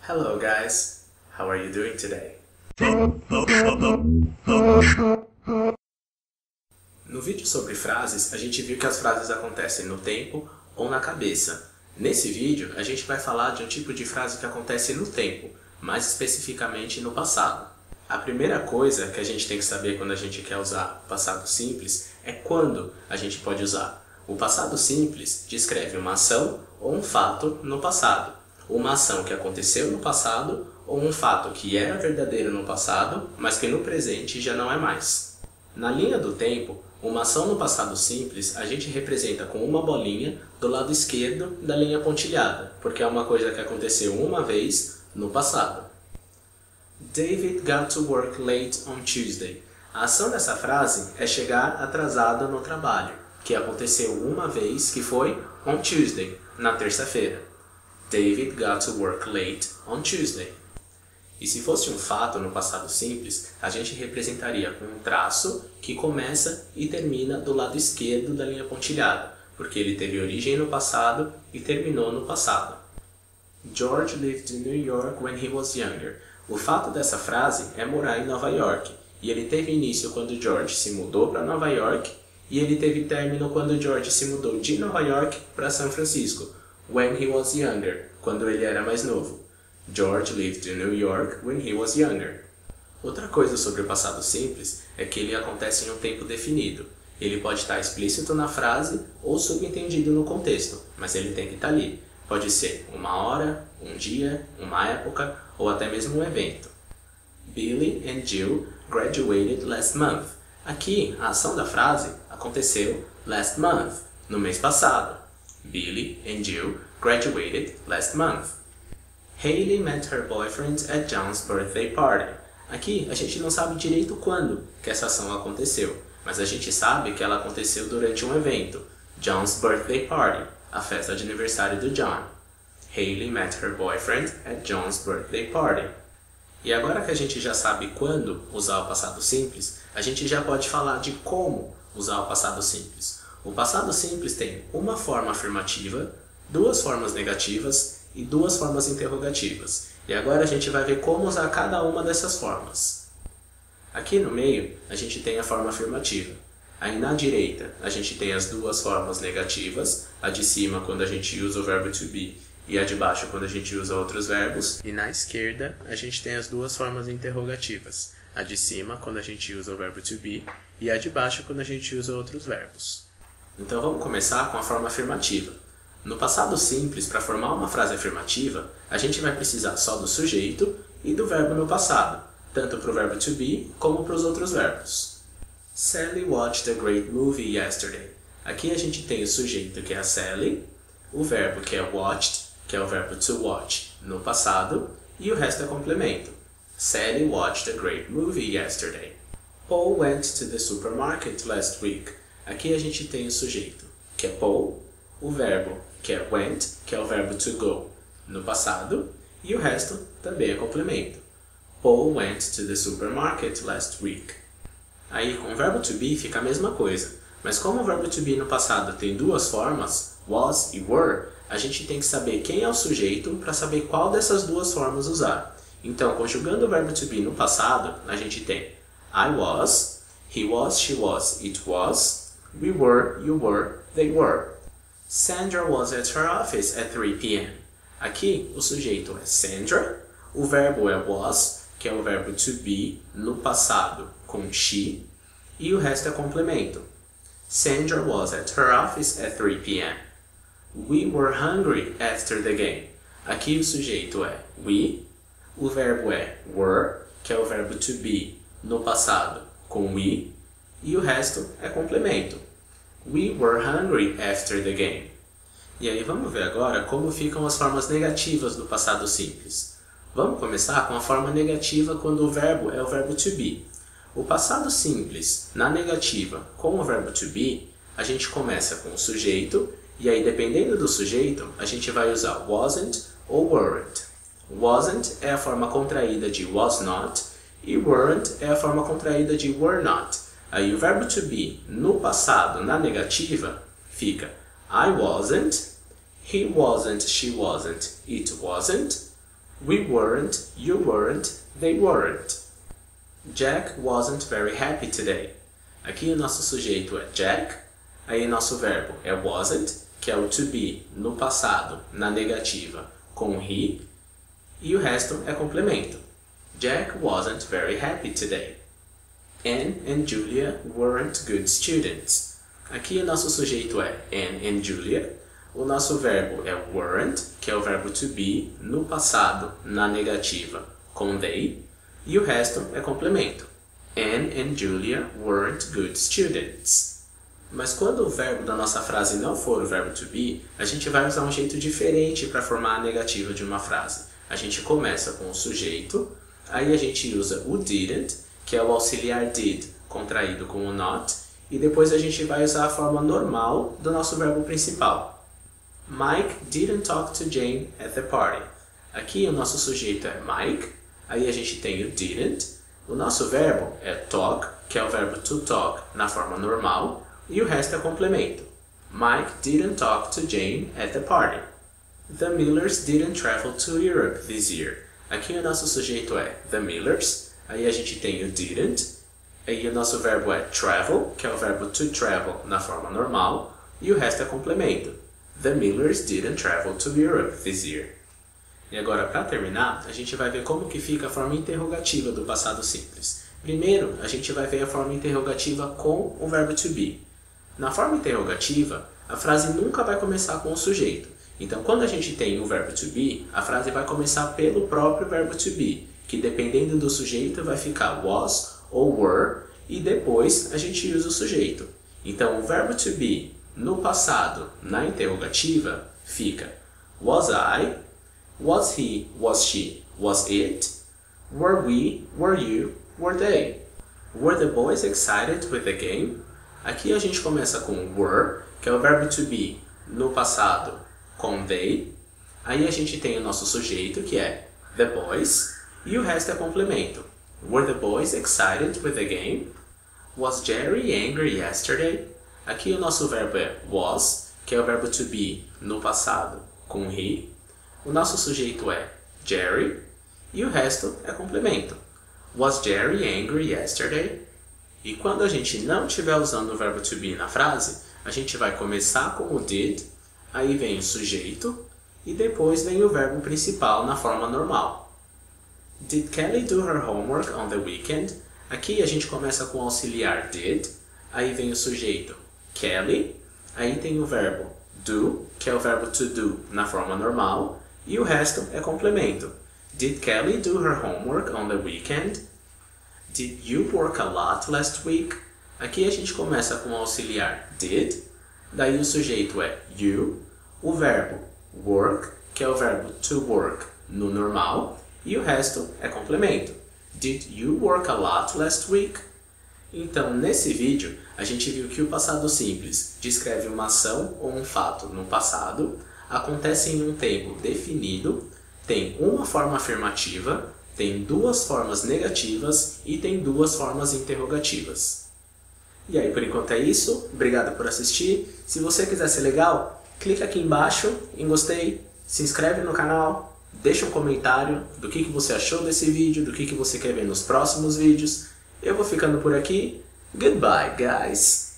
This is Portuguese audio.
Hello guys, how are you doing today? No vídeo sobre frases, a gente viu que as frases acontecem no tempo ou na cabeça. Nesse vídeo, a gente vai falar de um tipo de frase que acontece no tempo, mais especificamente no passado. A primeira coisa que a gente tem que saber quando a gente quer usar passado simples é quando a gente pode usar. O passado simples descreve uma ação ou um fato no passado. Uma ação que aconteceu no passado ou um fato que era verdadeiro no passado, mas que no presente já não é mais. Na linha do tempo, uma ação no passado simples a gente representa com uma bolinha do lado esquerdo da linha pontilhada, porque é uma coisa que aconteceu uma vez no passado. David got to work late on Tuesday. A ação dessa frase é chegar atrasado no trabalho, que aconteceu uma vez, que foi on Tuesday, na terça-feira. David got to work late on Tuesday. E se fosse um fato no passado simples, a gente representaria com um traço que começa e termina do lado esquerdo da linha pontilhada, porque ele teve origem no passado e terminou no passado. George lived in New York when he was younger. O fato dessa frase é morar em Nova York, e ele teve início quando George se mudou para Nova York, e ele teve término quando George se mudou de Nova York para São Francisco, when he was younger, quando ele era mais novo. George lived in New York when he was younger. Outra coisa sobre o passado simples é que ele acontece em um tempo definido. Ele pode estar explícito na frase ou subentendido no contexto, mas ele tem que estar ali. Pode ser uma hora, um dia, uma época ou até mesmo um evento. Billy and Jill graduated last month. Aqui, a ação da frase aconteceu last month, no mês passado. Billy and Jill graduated last month. Hailey met her boyfriend at John's birthday party. Aqui, a gente não sabe direito quando que essa ação aconteceu, mas a gente sabe que ela aconteceu durante um evento, John's birthday party, a festa de aniversário do John. Hailey met her boyfriend at John's birthday party. E agora que a gente já sabe quando usar o passado simples, a gente já pode falar de como usar o passado simples. O passado simples tem uma forma afirmativa, duas formas negativas e duas formas interrogativas. E agora a gente vai ver como usar cada uma dessas formas. Aqui no meio, a gente tem a forma afirmativa. Aí na direita, a gente tem as duas formas negativas, a de cima quando a gente usa o verbo to be e a de baixo quando a gente usa outros verbos. E na esquerda, a gente tem as duas formas interrogativas, a de cima quando a gente usa o verbo to be e a de baixo quando a gente usa outros verbos. Então vamos começar com a forma afirmativa. No passado simples, para formar uma frase afirmativa, a gente vai precisar só do sujeito e do verbo no passado, tanto para o verbo to be como para os outros verbos. Sally watched a great movie yesterday. Aqui a gente tem o sujeito, que é a Sally, o verbo, que é watched, que é o verbo to watch, no passado, e o resto é complemento. Sally watched a great movie yesterday. Paul went to the supermarket last week. Aqui a gente tem o sujeito, que é Paul, o verbo, que é went, que é o verbo to go, no passado, e o resto também é complemento. Paul went to the supermarket last week. Aí com o verbo to be fica a mesma coisa, mas como o verbo to be no passado tem duas formas, was e were, a gente tem que saber quem é o sujeito para saber qual dessas duas formas usar. Então, conjugando o verbo to be no passado, a gente tem I was, he was, she was, it was, we were, you were, they were. Sandra was at her office at 3 p.m. Aqui, o sujeito é Sandra, o verbo é was, que é o verbo to be, no passado, com she, e o resto é complemento. Sandra was at her office at 3 p.m. We were hungry after the game. Aqui o sujeito é we, o verbo é were, que é o verbo to be, no passado, com we, e o resto é complemento. We were hungry after the game. E aí vamos ver agora como ficam as formas negativas do passado simples. Vamos começar com a forma negativa quando o verbo é o verbo to be. O passado simples, na negativa, com o verbo to be, a gente começa com o sujeito, e aí dependendo do sujeito, a gente vai usar wasn't ou weren't. Wasn't é a forma contraída de was not, e weren't é a forma contraída de were not. Aí o verbo to be no passado, na negativa, fica I wasn't, he wasn't, she wasn't, it wasn't, We weren't, you weren't, they weren't. Jack wasn't very happy today. Aqui o nosso sujeito é Jack, aí nosso verbo é wasn't, que é o to be no passado, na negativa, com he, e o resto é complemento. Jack wasn't very happy today. Anne and Julia weren't good students. Aqui o nosso sujeito é Anne and Julia, o nosso verbo é weren't, que é o verbo to be no passado, na negativa, com they, e o resto é complemento. Anne and Julia weren't good students. Mas quando o verbo da nossa frase não for o verbo to be, a gente vai usar um jeito diferente para formar a negativa de uma frase. A gente começa com o sujeito, aí a gente usa o didn't, que é o auxiliar did, contraído com o not, e depois a gente vai usar a forma normal do nosso verbo principal. Mike didn't talk to Jane at the party. Aqui o nosso sujeito é Mike, aí a gente tem o didn't, o nosso verbo é talk, que é o verbo to talk na forma normal, e o resto é complemento. Mike didn't talk to Jane at the party. The Millers didn't travel to Europe this year. Aqui o nosso sujeito é the Millers, aí a gente tem o didn't, aí o nosso verbo é travel, que é o verbo to travel na forma normal, e o resto é complemento. The Millers didn't travel to Europe this year. E agora, para terminar, a gente vai ver como que fica a forma interrogativa do passado simples. Primeiro, a gente vai ver a forma interrogativa com o verbo to be. Na forma interrogativa, a frase nunca vai começar com o sujeito. Então, quando a gente tem o verbo to be, a frase vai começar pelo próprio verbo to be, que dependendo do sujeito vai ficar was ou were, e depois a gente usa o sujeito. Então, o verbo to be no passado, na interrogativa, fica was I, was he, was she, was it, were we, were you, were they. Were the boys excited with the game? Aqui a gente começa com were, que é o verbo to be no passado com they. Aí a gente tem o nosso sujeito, que é the boys, e o resto é complemento. Were the boys excited with the game? Was Jerry angry yesterday? Aqui o nosso verbo é was, que é o verbo to be no passado com he. O nosso sujeito é Jerry, e o resto é complemento. Was Jerry angry yesterday? E quando a gente não estiver usando o verbo to be na frase, a gente vai começar com o did, aí vem o sujeito, e depois vem o verbo principal na forma normal. Did Kelly do her homework on the weekend? Aqui a gente começa com o auxiliar did, aí vem o sujeito Kelly, aí tem o verbo do, que é o verbo to do na forma normal, e o resto é complemento. Did Kelly do her homework on the weekend? Did you work a lot last week? Aqui a gente começa com o auxiliar did, daí o sujeito é you, o verbo work, que é o verbo to work no normal, e o resto é complemento. Did you work a lot last week? Então, nesse vídeo, a gente viu que o passado simples descreve uma ação ou um fato no passado, acontece em um tempo definido, tem uma forma afirmativa, tem duas formas negativas e tem duas formas interrogativas. E aí, por enquanto é isso. Obrigado por assistir. Se você quiser ser legal, clica aqui embaixo em gostei, se inscreve no canal, deixa um comentário do que você achou desse vídeo, do que você quer ver nos próximos vídeos. Eu vou ficando por aqui. Goodbye, guys!